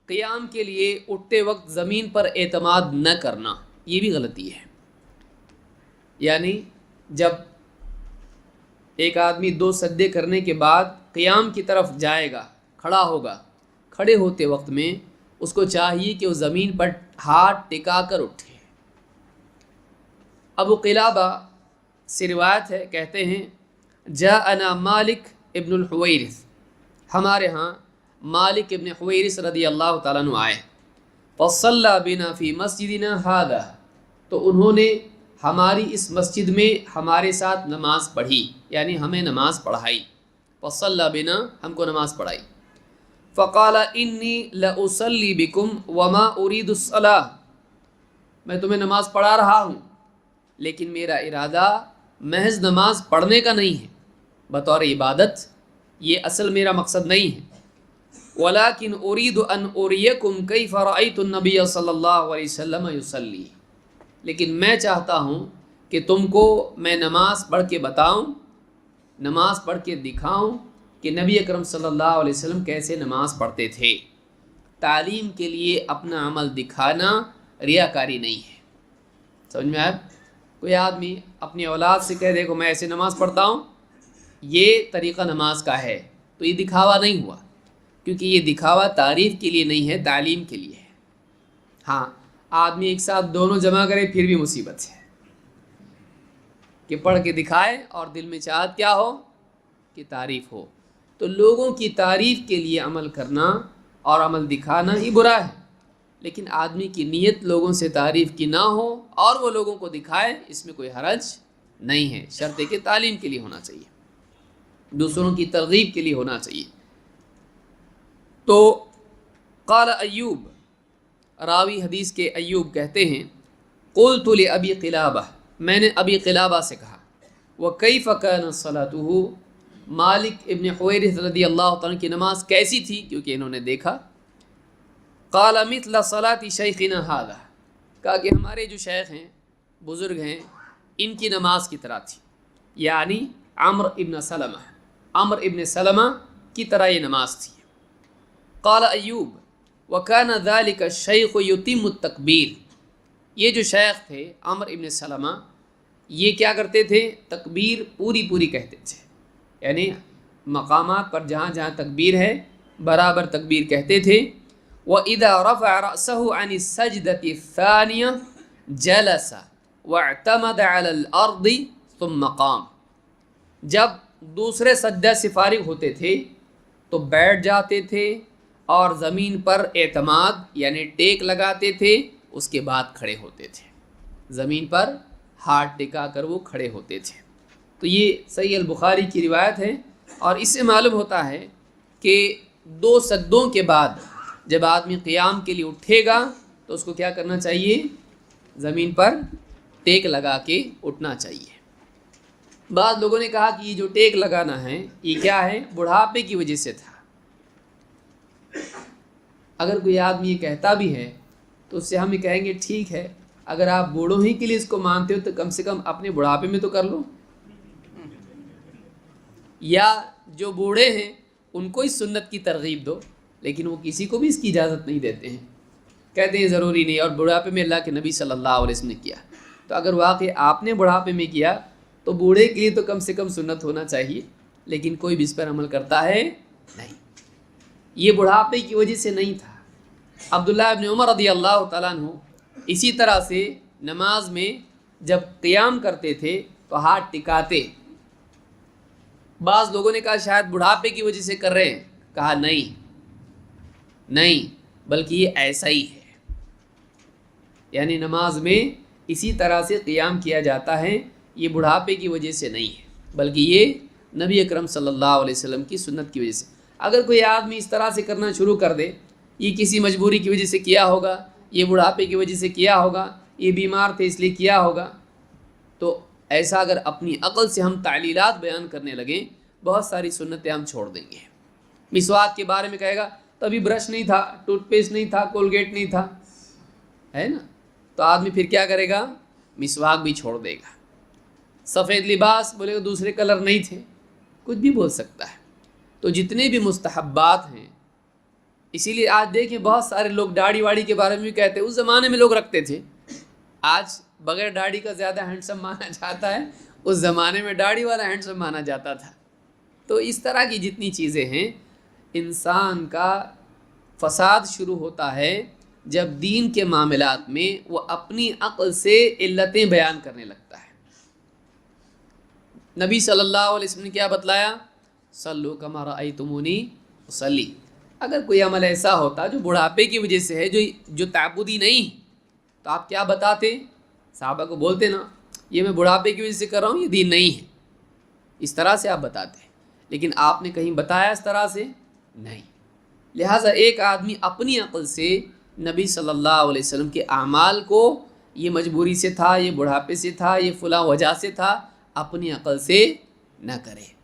قیام کے لیے اٹھتے وقت زمین پر اعتماد نہ کرنا، یہ بھی غلطی ہے۔ یعنی جب ایک آدمی 2 سجدے کرنے کے بعد قیام کی طرف جائے گا، کھڑا ہوگا، کھڑے ہوتے وقت میں اس کو چاہیے کہ وہ زمین پر ہاتھ ٹکا کر اٹھے۔ ابو قلابہ سے روایت ہے، کہتے ہیں جاءنا مالک ابن الحویرث، ہمارے ہاں مالک ابن حویرث رضی اللہ تعالیٰ عنہ آئے، فصلی بنا فی مسجدنا ھذا، تو انہوں نے ہماری اس مسجد میں ہمارے ساتھ نماز پڑھی، یعنی ہمیں نماز پڑھائی، فصلی بنا، ہم کو نماز پڑھائی۔ فقال انی لاصلی بکم وما ارید الصلاۃ، میں تمہیں نماز پڑھا رہا ہوں لیکن میرا ارادہ محض نماز پڑھنے کا نہیں ہے، بطور عبادت یہ اصل میرا مقصد نہیں ہے، ولیکن ارید ان اریکم کیف رأیت النبی صلی اللہ علیہ وسلم یصلی، لیکن میں چاہتا ہوں کہ تم کو میں نماز پڑھ کے بتاؤں، نماز پڑھ کے دکھاؤں کہ نبی اکرم صلی اللہ علیہ وسلم کیسے نماز پڑھتے تھے۔ تعلیم کے لیے اپنا عمل دکھانا ریاکاری نہیں ہے۔ سمجھ میں آیا؟ کوئی آدمی اپنی اولاد سے کہہ دیکھو میں ایسے نماز پڑھتا ہوں، یہ طریقہ نماز کا ہے، تو یہ دکھاوا نہیں ہوا، کیونکہ یہ دکھاوا تعریف کے لیے نہیں ہے، تعلیم کے لیے ہے۔ ہاں، آدمی ایک ساتھ دونوں جمع کرے پھر بھی مصیبت ہے، کہ پڑھ کے دکھائے اور دل میں چاہت کیا ہو کہ تعریف ہو۔ تو لوگوں کی تعریف کے لیے عمل کرنا اور عمل دکھانا ہی برا ہے، لیکن آدمی کی نیت لوگوں سے تعریف کی نہ ہو اور وہ لوگوں کو دکھائے، اس میں کوئی حرج نہیں ہے، شرط ہے کہ تعلیم کے لیے ہونا چاہیے، دوسروں کی ترغیب کے لیے ہونا چاہیے۔ تو قال ایوب، راوی حدیث کے ایوب کہتے ہیں قلت لأبی قلابہ، میں نے ابی قلابہ سے کہا وکیف کان صلاتہ، مالک ابن حویرث رضی اللہ تعالیٰ کی نماز کیسی تھی، کیونکہ انہوں نے دیکھا۔ قال مثل صلاة شیخنا ھذا، کہا کہ ہمارے جو شیخ ہیں، بزرگ ہیں، ان کی نماز کی طرح تھی، یعنی عمرو ابن سلمہ کی طرح یہ نماز تھی۔ قال ایوب وکان ذلک الشیخ یتم التکبیر، یہ جو شیخ تھے عمرو ابن سلمہ، یہ کیا کرتے تھے، تکبیر پوری کہتے تھے، یعنی مقامات پر جہاں جہاں تکبیر ہے برابر تکبیر کہتے تھے۔ وَإِذَا رَفَعَ رَأْسَهُ عَنِ السَّجْدَةِ الثَّانِيَةِ جَلَسَ وَاعْتَمَدَ عَلَى الْأَرْضِ ثُمَّ قَامَ، جب دوسرے سجدہ سے فارغ ہوتے تھے تو بیٹھ جاتے تھے اور زمین پر اعتماد یعنی ٹیک لگاتے تھے، اس کے بعد کھڑے ہوتے تھے، زمین پر ہاتھ ٹکا کر وہ کھڑے ہوتے تھے۔ تو یہ صحیح البخاری کی روایت ہے، اور اس سے معلوم ہوتا ہے کہ 2 سجدوں کے بعد جب آدمی قیام کے لیے اٹھے گا تو اس کو کیا کرنا چاہیے، زمین پر ٹیک لگا کے اٹھنا چاہیے۔ بعض لوگوں نے کہا کہ یہ جو ٹیک لگانا ہے یہ کیا ہے، بڑھاپے کی وجہ سے تھا۔ اگر کوئی آدمی یہ کہتا بھی ہے تو اس سے ہم یہ کہیں گے ٹھیک ہے، اگر آپ بوڑھوں ہی کے لیے اس کو مانتے ہو تو کم سے کم اپنے بڑھاپے میں تو کر لو، یا جو بوڑھے ہیں ان کو اس سنت کی ترغیب دو، لیکن وہ کسی کو بھی اس کی اجازت نہیں دیتے ہیں، کہتے ہیں ضروری نہیں، اور بڑھاپے میں اللہ کے نبی صلی اللہ علیہ وسلم نے کیا۔ تو اگر واقعی آپ نے بڑھاپے میں کیا تو بوڑھے کے لیے تو کم سے کم سنت ہونا چاہیے، لیکن کوئی بھی اس پر عمل کرتا ہے نہیں، یہ بڑھاپے کی وجہ سے نہیں تھا۔ عبداللہ ابن عمر رضی اللہ تعالیٰ عنہ اسی طرح سے نماز میں جب قیام کرتے تھے تو ہاتھ ٹکاتے۔ بعض لوگوں نے کہا شاید بڑھاپے کی وجہ سے کر رہے ہیں، کہا نہیں بلکہ یہ ایسا ہی ہے، یعنی نماز میں اسی طرح سے قیام کیا جاتا ہے، یہ بڑھاپے کی وجہ سے نہیں ہے بلکہ یہ نبی اکرم صلی اللہ علیہ وسلم کی سنت کی وجہ سے۔ اگر کوئی آدمی اس طرح سے کرنا شروع کر دے، یہ کسی مجبوری کی وجہ سے کیا ہوگا، یہ بڑھاپے کی وجہ سے کیا ہوگا، یہ بیمار تھے اس لیے کیا ہوگا، تو ایسا اگر اپنی عقل سے ہم تعلیلات بیان کرنے لگیں، بہت ساری سنتیں ہم چھوڑ دیں گے۔ مسواک کے بارے میں کہے گا تبھی برش نہیں تھا، ٹوتھ پیسٹ نہیں تھا، کولگیٹ نہیں تھا، ہے نا، تو آدمی پھر کیا کرے گا، مسواک بھی چھوڑ دے گا۔ سفید لباس بولے گا دوسرے کلر نہیں تھے، کچھ بھی بول سکتا ہے۔ تو جتنے بھی مستحبات ہیں اسی لیے آج دیکھیں بہت سارے لوگ داڑھی واڑی کے بارے میں بھی کہتے ہیں، اس زمانے میں لوگ رکھتے تھے، آج بغیر داڑھی کا زیادہ ہینڈسم مانا جاتا ہے، اس زمانے میں داڑھی والا ہینڈسم مانا جاتا تھا۔ تو اس طرح کی جتنی چیزیں ہیں، انسان کا فساد شروع ہوتا ہے جب دین کے معاملات میں وہ اپنی عقل سے علتیں بیان کرنے لگتا ہے۔ نبی صلی اللہ علیہ وسلم نے کیا بتلایا؟ صلو کما رأیتمونی اصلی۔ اگر کوئی عمل ایسا ہوتا جو بڑھاپے کی وجہ سے ہے، جو تعبدی نہیں، تو آپ کیا بتاتے؟ صحابہ کو بولتے نا، یہ میں بڑھاپے کی وجہ سے کر رہا ہوں، یہ دین نہیں ہے، اس طرح سے آپ بتاتے ہیں۔ لیکن آپ نے کہیں بتایا اس طرح سے؟ نہیں۔ لہٰذا ایک آدمی اپنی عقل سے نبی صلی اللہ علیہ وسلم کے اعمال کو، یہ مجبوری سے تھا، یہ بڑھاپے سے تھا، یہ فلاں وجہ سے تھا، اپنی عقل سے نہ کرے۔